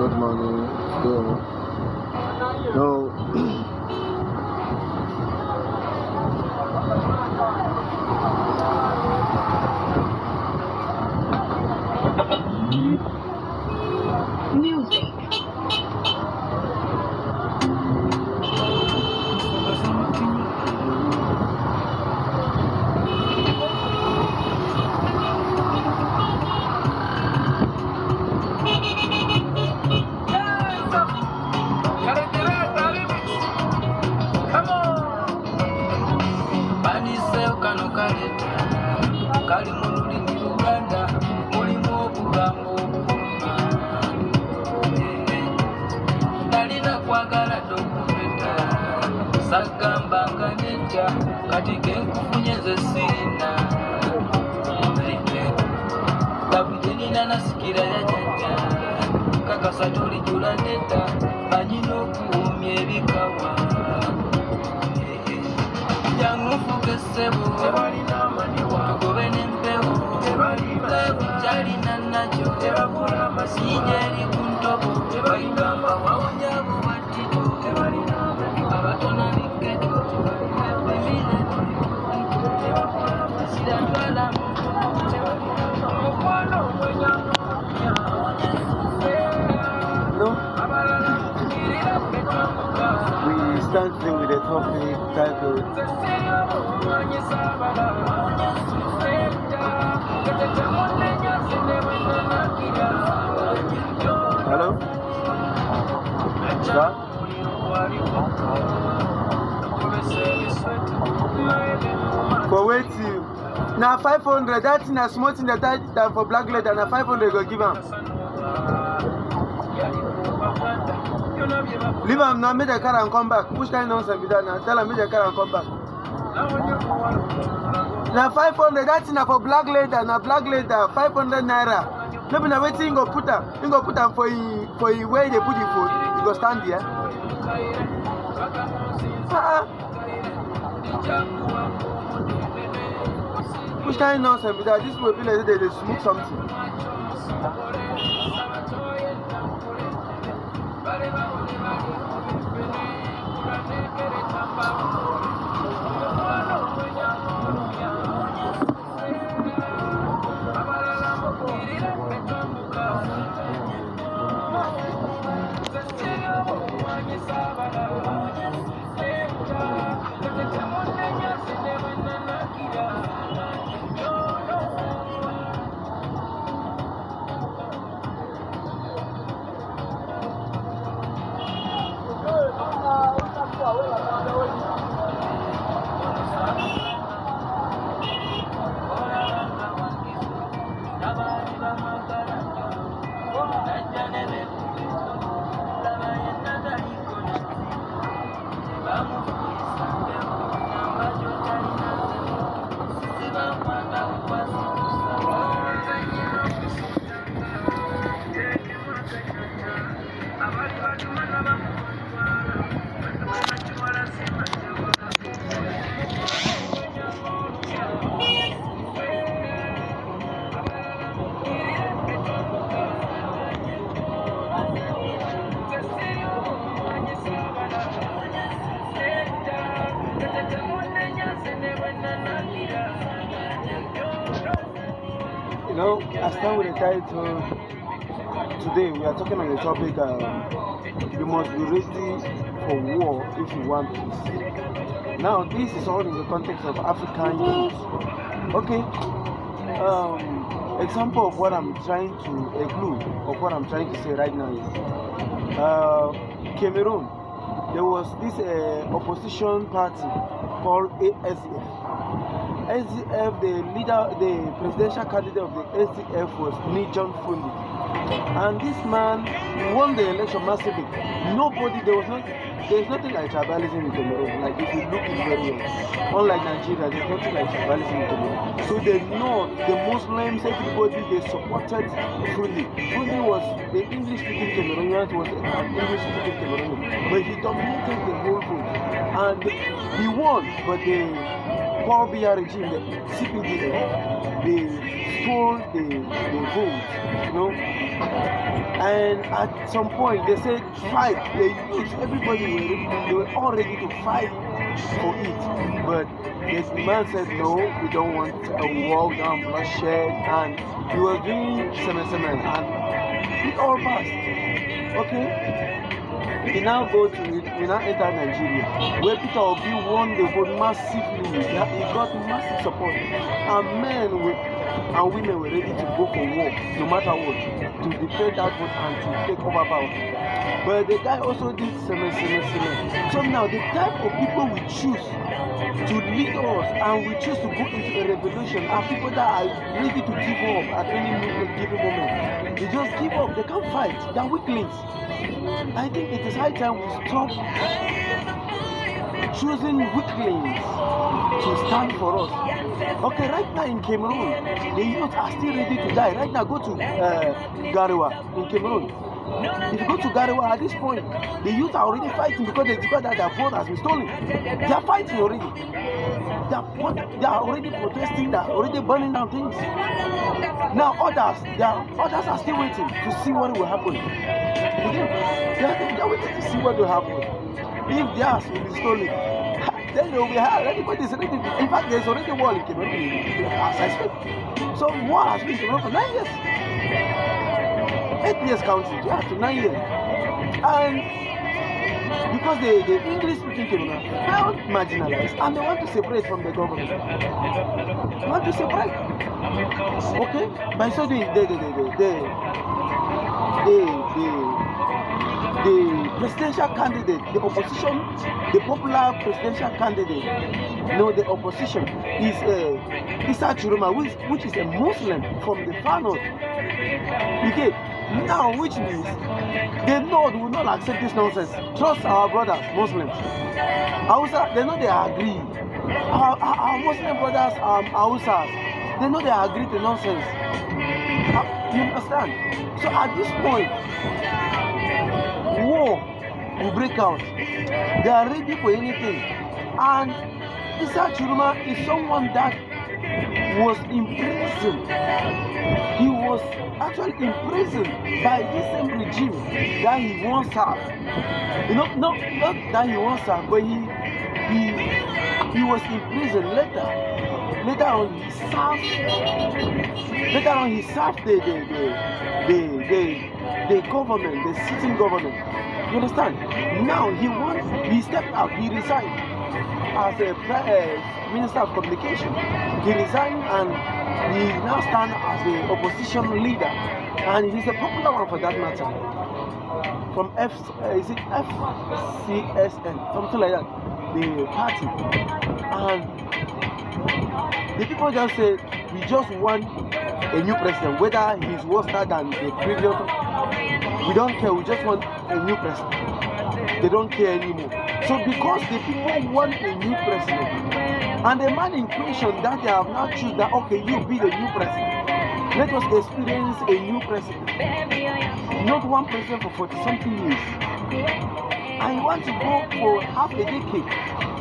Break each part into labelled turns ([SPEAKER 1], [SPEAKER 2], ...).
[SPEAKER 1] Good morning. Yeah. No.
[SPEAKER 2] Music.
[SPEAKER 3] Kali munuli ni Uganda, mulimu okugambo okuvuma. Nalina kwagala dokupeta, sagamba nga nedda, kati kenkufunye nze sirina. Kabuje nina nasikira ya jjajja, kakasa tolijula nedda, anyina okuwumya ebikawa. Jangufuge ssebo, tugobe n'empewo, lebukyalina nakyo, sinja eri ku ntobo, bayigamba wawonya abo batito, abatona biggeto, bemire siratwala mukwano
[SPEAKER 1] We start with the topic titled Hello? Sir? For wait till now 500, that's in a small thing that for black leather and 500 go give him. Leave him now, make the car and come back. Which kind of nonsense be that now? Tell him make the car and come back. Now 500, that's in a for black leather, now black leather, 500 naira. No be na wetin you go put am. You go put am for where they put the food. You go stand there. Which kind of nonsense be that? This will be like they smoke something. You know, I start with the title. Today we are talking on the topic you must be ready for war if you want peace. Now this is all in the context of African youth. Okay. Example of what I'm trying to a clue of what I'm trying to say right now is Cameroon. There was this opposition party called ASF. SDF, the presidential candidate of the SDF was Nijon Fundi. And this man won the election massively. There's nothing like tribalism in Cameroon. Like if you look it very well. Unlike Nigeria, there's nothing like tribalism in Cameroon. So the North, the Muslims, everybody, they supported Fundi. Fundi was the English-speaking Cameroonian, was an English-speaking Cameroonian. But he dominated the whole vote. And he won, but the Paul Biya regime, the CPDM, they stole the vote, you know. And at some point, they said fight. Everybody they were all ready to fight for it. But the man said, no, we don't want a war, we don't want bloodshed. And he was doing semen, and it all passed. Okay? We now enter Nigeria, where Peter Obi won the vote massively. He got massive support, and men and women were ready to go for war, no matter what, to defend that vote and to take over power. But the guy also did semen. So now the type of people we choose to lead us and we choose to go into a revolution are people that are ready to give up at any given moment. They just give up, they can't fight, they are weaklings. I think it is high time we stop choosing weaklings to stand for us. Okay, right now in Cameroon, the youth are still ready to die. Right now, go to Garoua in Cameroon. If you go to Garoua at this point, the youth are already fighting because they discovered that their vote has been stolen. They are fighting already. They are already protesting, they are already burning down things. Now others are still waiting to see what will happen. They are waiting to see what will happen. If theirs will be stolen, then they will be hard. Everybody is ready to, in fact, there is already war in Cameroon, as I speak. So war has been in Cameroon for 9 years. 8 years counting, to 9 years. And because the English-speaking Cameroon felt marginalized and they want to separate from the government. They want to separate. Okay? By so doing, the presidential candidate, the opposition, the popular presidential candidate, the opposition is Issa Chiroma, which is a Muslim from the far north. Okay, now which means the North will not accept this nonsense. Trust our brothers, Muslims. Hausa, they know they agree. Our Muslim brothers, Hausas, they know they agree to nonsense. You understand? So at this point, war will break out. They are ready for anything. And Issa Chiroma is someone that was imprisoned. He was actually imprisoned by this same regime that he once served. Not that he once served, but he was in prison later. Later on he served the government, the sitting government. You understand? Now he stepped up, he resigned as a Minister of Communication. He resigned and he now stands as the opposition leader. And he's a popular one for that matter. From FCSN, something like that, the party. And the people just say, we just want a new president, whether he's worse than the previous. We don't care, we just want a new president. They don't care anymore. So because the people want a new president, and the man in question that they have now chosen that, okay, you be the new president. Let us experience a new president. Not one president for 40-something years. I want to go for half a decade.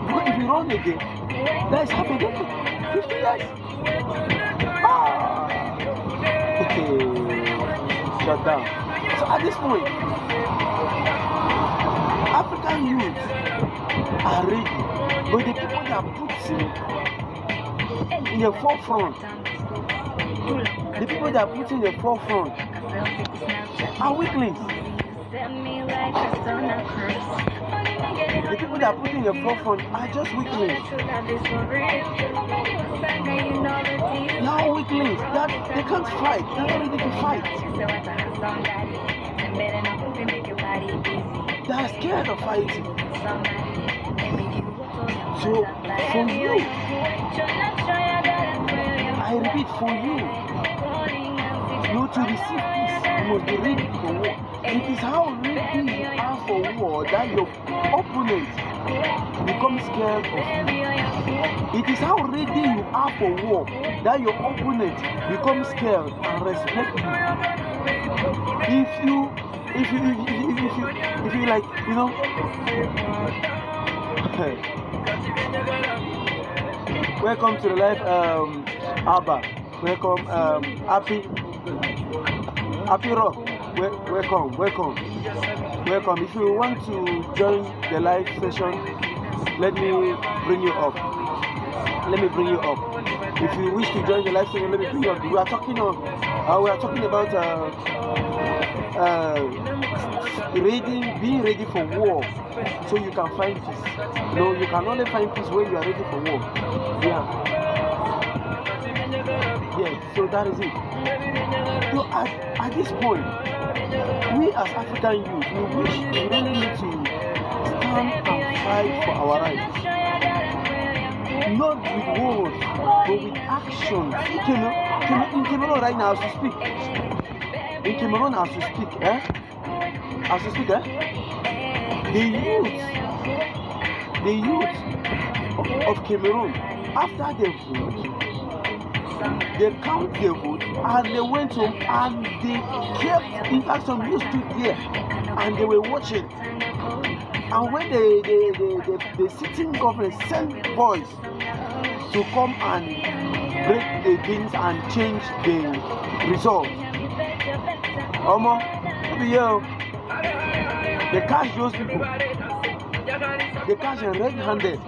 [SPEAKER 1] Because if you run again, that is half a decade. 50 years. Shut down. So at this point, African youth are ready, but the people that put in the forefront, the people that put in the forefront are weaklings. The people that put in the forefront are just weaklings. They are weaklings. They can't fight. They're not ready to fight. They are scared of fighting. So, for you, I repeat, for you, to receive peace, you must be ready for war. It is how ready you are for war that your opponent becomes scared of you. It is how ready you are for war that your opponent becomes scared and respect you. If you like, welcome to the life, Abba. Welcome, Happy Rock. Welcome. If you want to join the live session, let me bring you up. If you wish to join the live session, let me bring you up. We are talking about being ready for war, so you can find peace. You can only find peace when you are ready for war. So that is it. So at this point, we as African youth, we really need to stand and fight for our rights. Not with words, but with actions. In Cameroon right now, as we speak. The youth of Cameroon, after the vote, they count the vote and they went home and they kept, in fact, some youth stood there and they were watching. And when the sitting government sent boys to come and break the things and change the result, they catch those people. They catch them red-handed.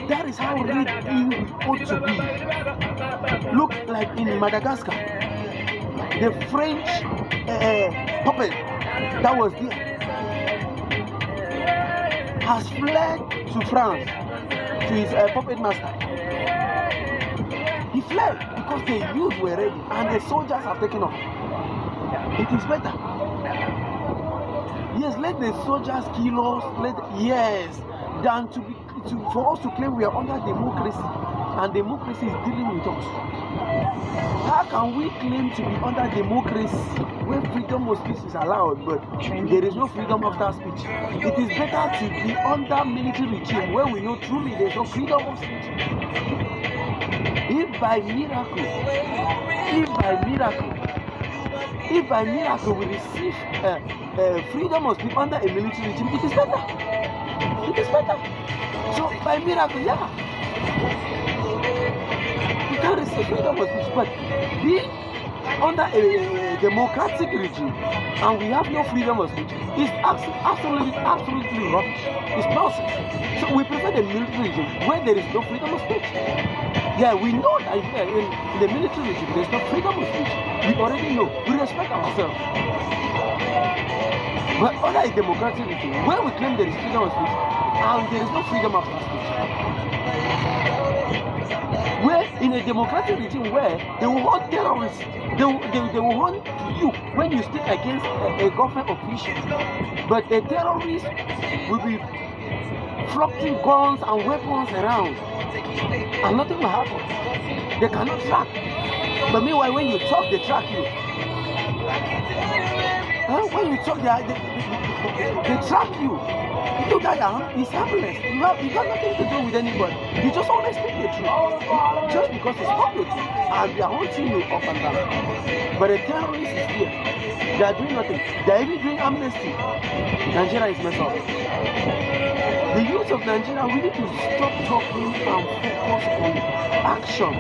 [SPEAKER 1] That is how red we ought to be. Look like in Madagascar, the French puppet that was there has fled to France to his puppet master. He fled because the youth were ready and the soldiers have taken off. It is better. Yes, let the soldiers kill us. Than for us to claim we are under democracy and democracy is dealing with us. How can we claim to be under democracy when freedom of speech is allowed, but there is no freedom after speech? It is better to be under military regime where we know truly there is no freedom of speech. If by miracle we receive freedom of speech under a military regime, it is better. So by miracle, we can receive freedom of speech, but being under a democratic regime and we have no freedom of speech is absolutely rubbish. It's nonsense. So we prefer the military regime where there is no freedom of speech. We know that in the military regime there is no freedom of speech. We already know. We respect ourselves. But under a democratic regime where we claim there is freedom of speech and there is no freedom of speech. Where in a democratic regime where they will hunt terrorists, they will hunt you when you speak against a government official. But a terrorist will be flopping guns and weapons around and nothing will happen. They cannot track. But meanwhile, when you talk, they track you. When you talk, they track you. You that it's harmless. You got nothing to do with anybody. You just always speak the truth. Just because it's public. And they are hunting you up and down. But a terrorist is here. They are doing nothing. They are even doing amnesty. Nigeria is messed up. The youth of Nigeria, we need to stop talking and focus on action.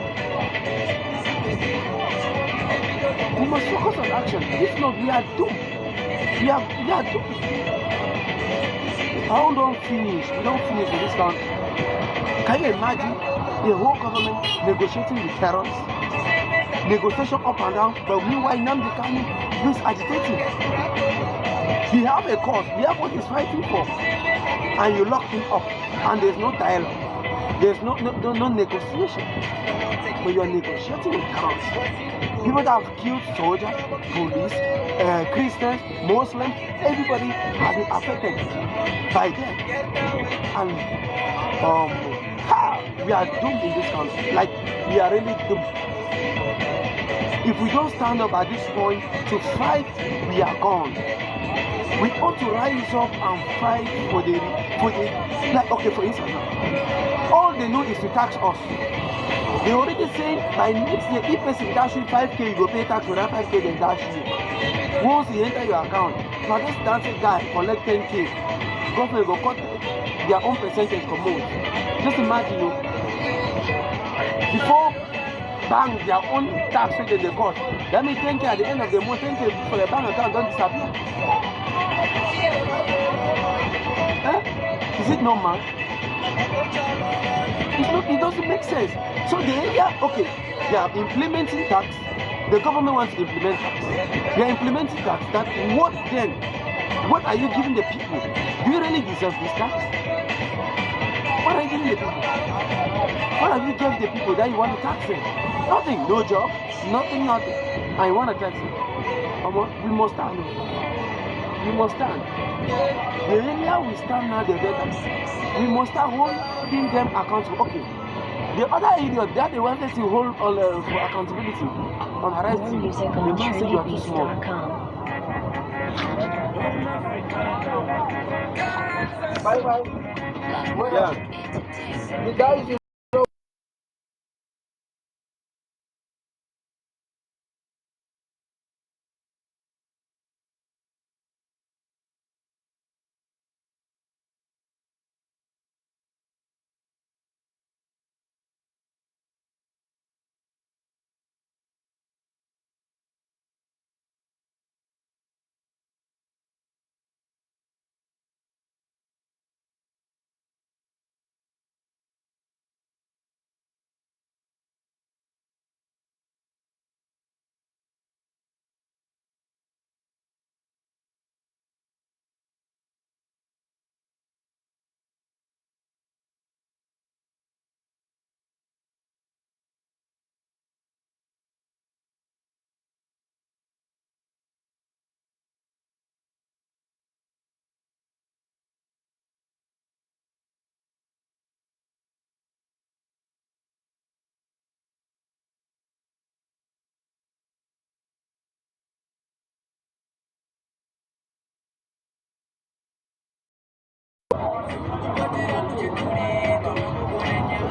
[SPEAKER 1] We must focus on action. If not, we are doomed. We are doomed. How don't finish? We don't finish with this country. Can you imagine the whole government negotiating with terrorists? Negotiation up and down, but meanwhile Nnamdi Kanu is agitating. He have a cause, we have what he's fighting for. And you lock him up, and there's no dialogue. There's no negotiation. But you are negotiating with terrorists. People that have killed soldiers, police, Christians, Muslims, everybody has been affected by them. And we are doomed in this country. Like, we are really doomed. If we don't stand up at this point to fight, we are gone. We ought to rise up and fight for instance, all they know is to tax us. They already say by next year, if person dash you 5K, you go pay tax for that 5K, then dash you. Once you enter your account, now this dancing guy collect 10K, government will cut their own percentage for most. Just imagine, before bank their own tax wey dem dey cut. That means 10K at the end of the month, 10K for your bank account don disappear. Is it normal? It doesn't make sense. So the area, okay, they are implementing tax. The government wants to implement tax. They are implementing tax. That what then? What are you giving the people? Do you really deserve this tax? What are you giving the people? What have you given the people that you want to tax them? Nothing, no job, nothing. And you want to tax them? We must stand. We must stand. The earlier we stand now, the better. We must start holding them accountable. Okay. The other idiot that they wanted to hold on for accountability on harassing, the man said you are too small. Bye bye. Yeah. The guy is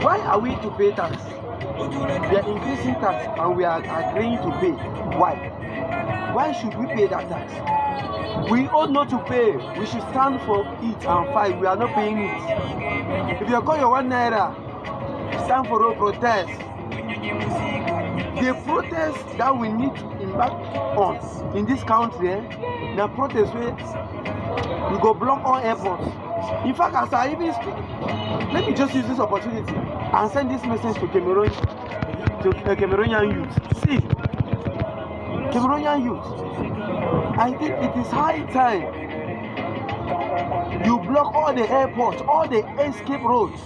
[SPEAKER 1] why are we to pay tax? We are increasing tax and we are agreeing to pay. Why? Why should we pay that tax? We ought not to pay. We should stand for it and fight. We are not paying it. If you call your 1 naira, stand for a protest. The protest that we need to embark on in this country, the protest where we go block all airports. In fact, as I even speak, let me just use this opportunity and send this message to Cameroonian youth. See, Cameroonian youth, I think it is high time you block all the airports, all the escape roads,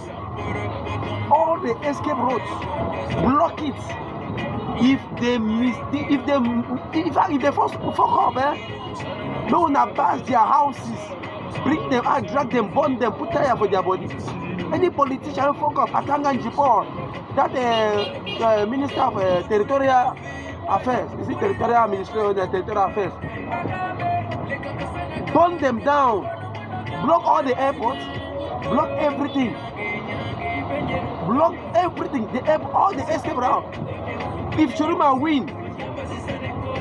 [SPEAKER 1] block it. If they first fuck up, no one bash their houses, bring them out, drag them, burn them, put tire for their body. Any politician fuck up, Atangan Jipor, that Minister of Territorial Affairs, is it Territorial Ministry or the Territorial Affairs? Burn them down, block all the airports, block everything, all the escape route. If Chiruma win,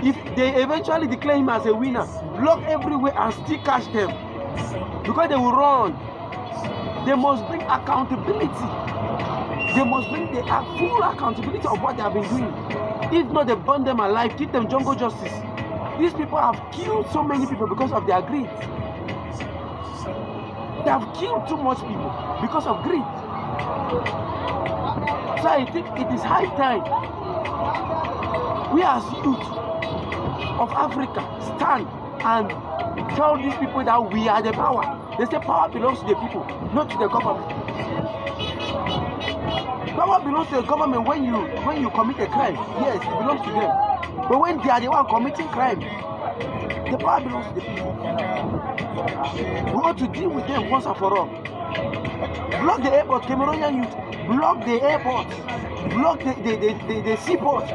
[SPEAKER 1] if they eventually declare him as a winner, block everywhere and still catch them. Because they will run. They must bring accountability. They must bring the full accountability of what they have been doing. If not, they burn them alive, keep them jungle justice. These people have killed so many people because of their greed. They have killed too much people because of greed. So I think it is high time we as youth of Africa stand and tell these people that we are the power. They say power belongs to the people, not to the government. Power belongs to the government when you commit a crime. Yes, it belongs to them. But when they are the one committing crime, the power belongs to the people. We want to deal with them once and for all. Block the airport, Cameroonian youth. Block the airports. Block the seaports.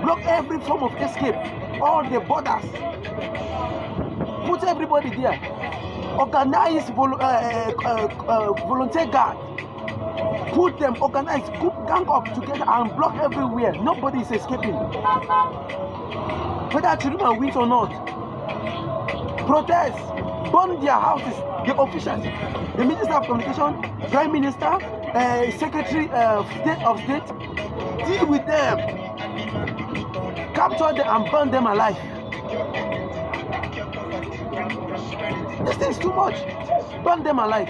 [SPEAKER 1] Block every form of escape. All the borders. Put everybody there. Organize volunteer guard. Put them, organize, gang up together and block everywhere. Nobody is escaping. Whether Chiruma wins or not. Protest. Burn their houses. The officials. The Minister of Communication, Prime Minister, Secretary of State. Deal with them. capture them and burn them alive. This thing is too much. Burn them alive.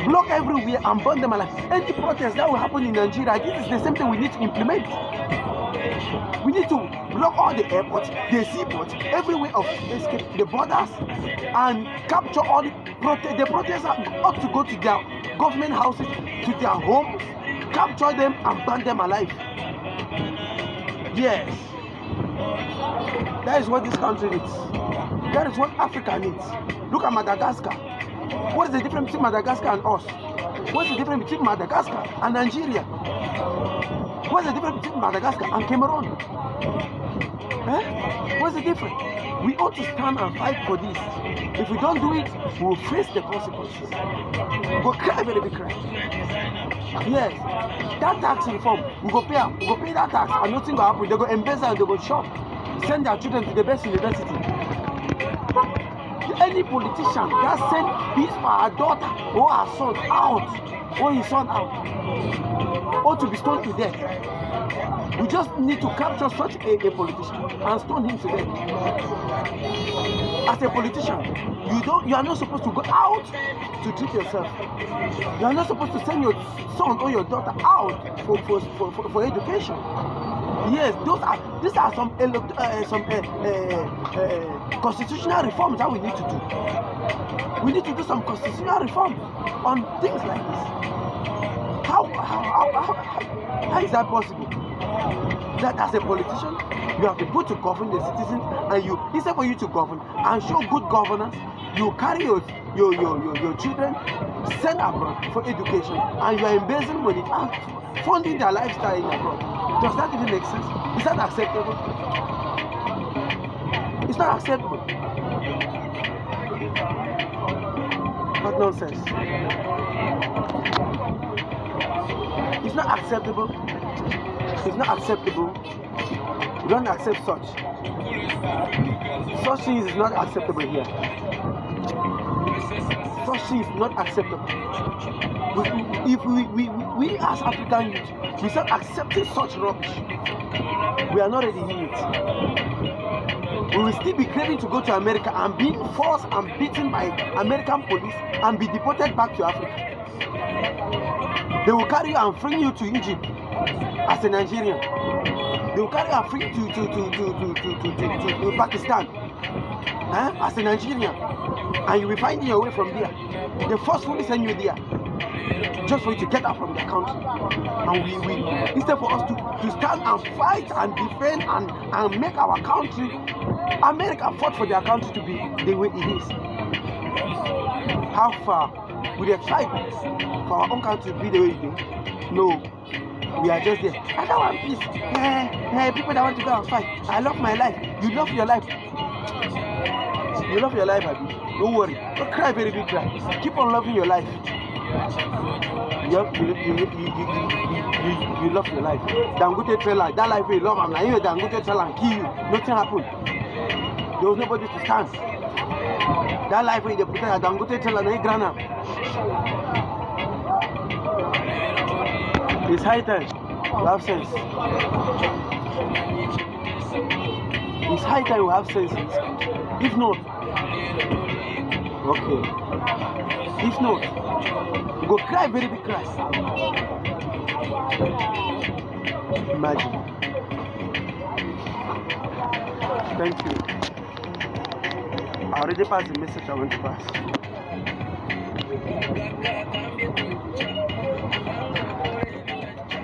[SPEAKER 1] Block everywhere and burn them alive. Any protest that will happen in Nigeria, this is the same thing we need to implement. We need to block all the airports, the seaports, every way of escape, the borders, and capture all the protesters ought to go to their government houses, to their homes, capture them and burn them alive. Yes. That is what this country needs. That is what Africa needs. Look at Madagascar. What is the difference between Madagascar and us? What's the difference between Madagascar and Nigeria? What's the difference between Madagascar and Cameroon? What's the difference? We ought to stand and fight for this. If we don't do it, we will face the consequences. We'll cry very big cry. Yes, that tax reform, we go pay that tax and nothing will happen. They go embezzle and they go shop, send their children to the best university. Any politician that send his or her daughter or her son out, or his son out, or to be stoned to death. We just need to capture such a politician and stone him to death. As a politician, you are not supposed to go out to treat yourself. You are not supposed to send your son or your daughter out for education. Yes, these are some constitutional reforms that we need to do. We need to do some constitutional reform on things like this. How is that possible? That as a politician, you have to put to govern the citizens, and you, instead for you to govern and show good governance, you carry your children, send abroad for education, and you are embezzling money and funding their lifestyle in abroad. Does that even make sense? Is that acceptable? It's not acceptable. What nonsense. It's not acceptable. It's not acceptable. We don't accept such. Such things is not acceptable here. Such things is not acceptable. If we as African youth, we start accepting such rubbish, we are not ready in it. We will still be craving to go to America and being forced and beaten by American police and be deported back to Africa. They will carry you and bring you to Egypt as a Nigerian. They will carry you and bring you to Pakistan as a Nigerian, and you will find your way from there. They forcefully send you there just for you to get out from their country. And we instead for us to stand and fight and defend and make our country, America fought for their country to be the way it is. How far would they fight for our own country to be the way it is? No, we are just there. I don't want peace. People that want to go and fight. I love my life. You love your life. You love your life, Abi. Don't worry. Don't cry very big cry. Keep on loving your life. You love your life. Dangote trailer, that life you love, I'm like, you Dangote trailer and kill you. Nothing happened. There was nobody to stand. That life where they put a Dangote trailer and grana. It's high time you have sense. It's high time you have sense in this country. If not, okay. If not, you go cry very big cry. Imagine. Thank you. I already passed the message I want to pass.